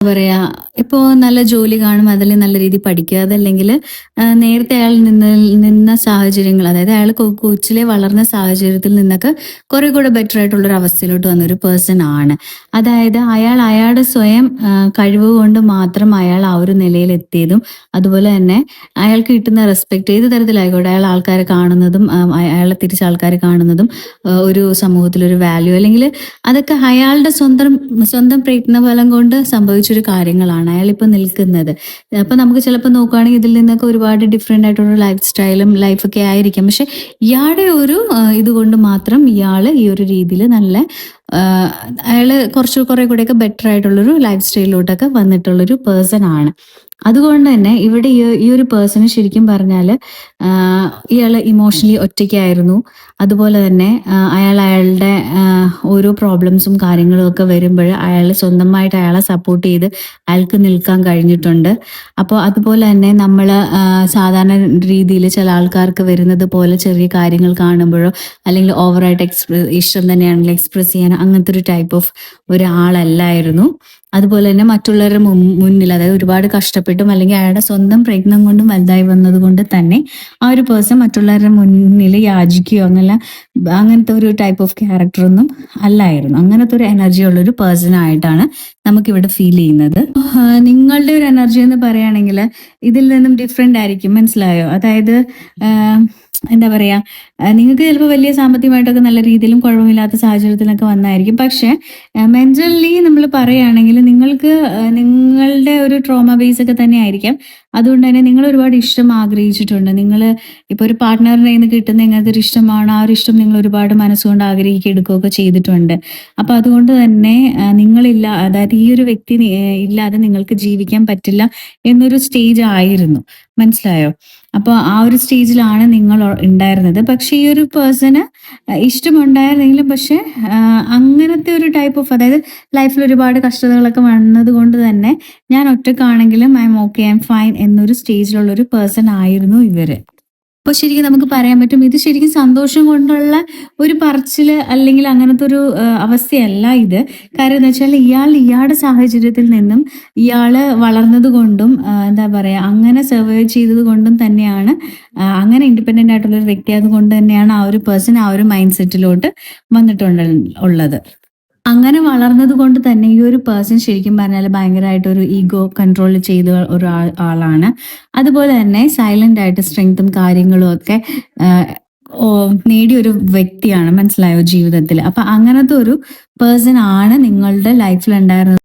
പറയാ, ഇപ്പോ നല്ല ജോലി കാണും, അതിൽ നല്ല രീതിയിൽ പഠിക്കുക. അതല്ലെങ്കിൽ നേരത്തെ അയാൾ നിന്ന സാഹചര്യങ്ങൾ, അതായത് അയാൾ കൊച്ചിലെ വളർന്ന സാഹചര്യത്തിൽ നിന്നൊക്കെ കുറെ കൂടെ ബെറ്റർ ആയിട്ടുള്ള ഒരു അവസ്ഥയിലോട്ട് വന്ന ഒരു പേഴ്സൺ ആണ്. അതായത് അയാൾ അയാളുടെ സ്വയം കഴിവ് കൊണ്ട് മാത്രം അയാൾ ആ ഒരു നിലയിൽ എത്തിയതും, അതുപോലെ തന്നെ അയാൾക്ക് കിട്ടുന്ന റെസ്പെക്ട് ഏത് തരത്തിലായിക്കോട്ടെ, അയാൾ ആൾക്കാരെ കാണുന്നതും അയാളെ തിരിച്ച് ആൾക്കാർ കാണുന്നതും ഒരു സമൂഹത്തിലൊരു വാല്യൂ, അല്ലെങ്കിൽ അതൊക്കെ അയാളുടെ സ്വന്തം സ്വന്തം പ്രയത്നഫലം കൊണ്ട് സംഭവിച്ചൊരു കാര്യങ്ങളാണ് അയാളിപ്പോൾ നിൽക്കുന്നത്. അപ്പോൾ നമുക്ക് ചിലപ്പോൾ നോക്കുകയാണെങ്കിൽ ഇതിൽ നിന്നൊക്കെ ഒരുപാട് ഡിഫറെൻ്റ് ആയിട്ടുള്ള ലൈഫ് സ്റ്റൈലും ലൈഫൊക്കെ ആയിരിക്കും. പക്ഷെ ഇയാളുടെ ഒരു ഇതുകൊണ്ട് മാത്രം ഇയാൾ ഈ ഒരു രീതിയിൽ നല്ല അയാൾ കുറെ കൂടെയൊക്കെ ബെറ്റർ ആയിട്ടുള്ളൊരു ലൈഫ് സ്റ്റൈലിലോട്ടൊക്കെ വന്നിട്ടുള്ളൊരു പേഴ്സൺ ആണ്. അതുകൊണ്ട് തന്നെ ഇവിടെ ഈ ഒരു പേഴ്സണ് ശരിക്കും പറഞ്ഞാൽ ഇയാൾ ഇമോഷണലി ഒറ്റയ്ക്കായിരുന്നു. അതുപോലെ തന്നെ അയാളുടെ ഓരോ പ്രോബ്ലംസും കാര്യങ്ങളും ഒക്കെ വരുമ്പോൾ അയാൾ സ്വന്തമായിട്ട് അയാളെ സപ്പോർട്ട് ചെയ്ത് അയാൾക്ക് നിൽക്കാൻ കഴിഞ്ഞിട്ടുണ്ട്. അപ്പോൾ അതുപോലെ തന്നെ നമ്മൾ സാധാരണ രീതിയിൽ ചില ആൾക്കാർക്ക് വരുന്നത് പോലെ ചെറിയ കാര്യങ്ങൾ കാണുമ്പോഴോ, അല്ലെങ്കിൽ ഓവറായിട്ട് ഇഷ്ടം തന്നെയാണെങ്കിൽ എക്സ്പ്രസ് ചെയ്യാൻ അങ്ങനത്തെ ഒരു ടൈപ്പ് ഓഫ് ഒരാളല്ലായിരുന്നു. അതുപോലെ തന്നെ മറ്റുള്ളവരുടെ മുന്നിൽ, അതായത് ഒരുപാട് കഷ്ടപ്പെട്ടും അല്ലെങ്കിൽ അയാളുടെ സ്വന്തം പ്രയത്നം കൊണ്ടും വലുതായി വന്നത് കൊണ്ട് തന്നെ ആ ഒരു പേഴ്സൺ മറ്റുള്ളവരുടെ മുന്നിൽ യാചിക്കുകയോ അങ്ങനത്തെ ഒരു ടൈപ്പ് ഓഫ് ക്യാരക്ടർ ഒന്നും അല്ലായിരുന്നു. അങ്ങനത്തെ ഒരു എനർജി ഉള്ള ഒരു പേഴ്സൺ ആയിട്ടാണ് നമുക്കിവിടെ ഫീൽ ചെയ്യുന്നത്. നിങ്ങളുടെ ഒരു എനർജി എന്ന് പറയുകയാണെങ്കിൽ ഇതിൽ നിന്നും ഡിഫറെൻ്റ് ആയിരിക്കും, മനസ്സിലായോ? അതായത് എന്താ പറയാ, നിങ്ങൾക്ക് ചിലപ്പോൾ വലിയ സാമ്പത്തികമായിട്ടൊക്കെ നല്ല രീതിയിലും കുഴപ്പമില്ലാത്ത സാഹചര്യത്തിലൊക്കെ വന്നായിരിക്കും. പക്ഷെ മെന്റലി നമ്മൾ പറയുകയാണെങ്കിൽ നിങ്ങൾക്ക് നിങ്ങളുടെ ഒരു ട്രോമ ബേസ് ഒക്കെ തന്നെ ആയിരിക്കാം. അതുകൊണ്ട് തന്നെ നിങ്ങൾ ഒരുപാട് ഇഷ്ടം ആഗ്രഹിച്ചിട്ടുണ്ട്. നിങ്ങൾ ഇപ്പോൾ ഒരു പാർട്ട്ണറിൻ്റെ കയ്യിൽ നിന്ന് കിട്ടുന്ന എങ്ങനത്തെ ഒരു ഇഷ്ടമാണ്, ആ ഒരു ഇഷ്ടം നിങ്ങൾ ഒരുപാട് മനസ്സുകൊണ്ട് ആഗ്രഹിക്കുക എടുക്കുകയൊക്കെ ചെയ്തിട്ടുണ്ട്. അപ്പോൾ അതുകൊണ്ട് തന്നെ നിങ്ങളില്ല, അതായത് ഈ ഒരു വ്യക്തി ഇല്ലാതെ നിങ്ങൾക്ക് ജീവിക്കാൻ പറ്റില്ല എന്നൊരു സ്റ്റേജ് ആയിരുന്നു, മനസ്സിലായോ? അപ്പോൾ ആ ഒരു സ്റ്റേജിലാണ് നിങ്ങൾ ഉണ്ടായിരുന്നത്. പക്ഷെ ഈ ഒരു പേഴ്സണ് ഇഷ്ടമുണ്ടായിരുന്നെങ്കിലും പക്ഷെ അങ്ങനത്തെ ഒരു ടൈപ്പ് ഓഫ്, അതായത് ലൈഫിൽ ഒരുപാട് കഷ്ടതകളൊക്കെ വന്നത് കൊണ്ട് തന്നെ ഞാൻ ഒറ്റക്കാണെങ്കിലും I'm okay, I'm fine എന്നൊരു സ്റ്റേജിലുള്ള ഒരു പേഴ്സൺ ആയിരുന്നു ഇവര്. അപ്പോൾ ശരിക്കും നമുക്ക് പറയാൻ പറ്റും, ഇത് ശരിക്കും സന്തോഷം കൊണ്ടുള്ള ഒരു പറച്ചില് അല്ലെങ്കിൽ അങ്ങനത്തെ ഒരു അവസ്ഥയല്ല ഇത്. കാര്യം എന്ന് വെച്ചാൽ ഇയാളുടെ സാഹചര്യത്തിൽ നിന്നും ഇയാള് വളർന്നത് കൊണ്ടും എന്താ പറയാ, അങ്ങനെ സർവൈവ് ചെയ്തത് കൊണ്ടും തന്നെയാണ്, അങ്ങനെ ഇൻഡിപെൻഡന്റ് ആയിട്ടുള്ള ഒരു വ്യക്തി ആയതുകൊണ്ട് തന്നെയാണ് ആ ഒരു പേഴ്സൺ ആ ഒരു മൈൻഡ് സെറ്റിലോട്ട് ഉള്ളത്. അങ്ങനെ വളർന്നത് കൊണ്ട് തന്നെ ഈ ഒരു പേഴ്സൺ ശരിക്കും പറഞ്ഞാൽ ഭയങ്കരമായിട്ടൊരു ഈഗോ കൺട്രോൾ ചെയ്ത ആളാണ്. അതുപോലെ തന്നെ സൈലന്റ് ആയിട്ട് സ്ട്രെങ്ത്തും കാര്യങ്ങളും ഒക്കെ നേടിയൊരു വ്യക്തിയാണ്, മനസ്സിലായോ, ജീവിതത്തിൽ. അപ്പൊ അങ്ങനത്തെ ഒരു പേഴ്സൺ ആണ് നിങ്ങളുടെ ലൈഫിൽ ഉണ്ടായിരുന്നത്.